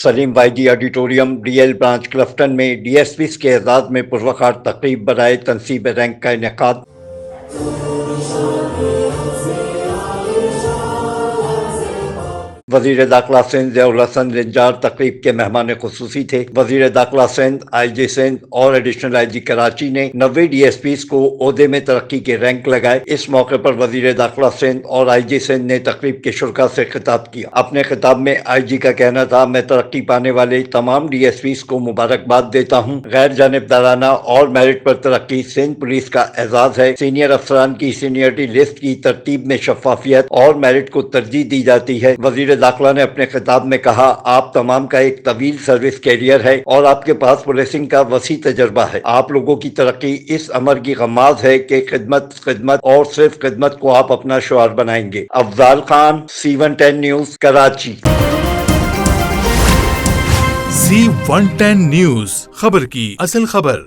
سلیم Y auditorium D L branch Clifton میں D S Ps کے اعزاز میں پروقار تقریب برائے تنصیب رینک کا انعقاد۔ وزیر داخلہ سندھ ضیاء الحسن نجار تقریب کے مہمان خصوصی تھے۔ وزیر داخلہ سندھ، آئی جی سندھ اور ایڈیشنل آئی جی کراچی نے 90 ڈی ایس پیز کو عہدے میں ترقی کے رینک لگائے۔ اس موقع پر وزیر داخلہ سندھ اور آئی جی سندھ نے تقریب کے شرکاء سے خطاب کیا۔ اپنے خطاب میں آئی جی کا کہنا تھا، میں ترقی پانے والے تمام ڈی ایس پیز کو مبارکباد دیتا ہوں۔ غیر جانبدارانہ اور میرٹ پر ترقی سندھ پولیس کا اعزاز ہے۔ سینئر افسران کی سینئرٹی لسٹ کی ترتیب میں شفافیت اور میرٹ کو ترجیح دی جاتی ہے۔ وزیر داخلہ نے اپنے خطاب میں کہا، آپ تمام کا ایک طویل سروس کیریئر ہے اور آپ کے پاس پولیسنگ کا وسیع تجربہ ہے۔ آپ لوگوں کی ترقی اس امر کی غماز ہے کہ خدمت اور صرف خدمت کو آپ اپنا شعار بنائیں گے۔ Afzal Khan, C110 news, Karachi. C110 news, خبر کی اصل خبر۔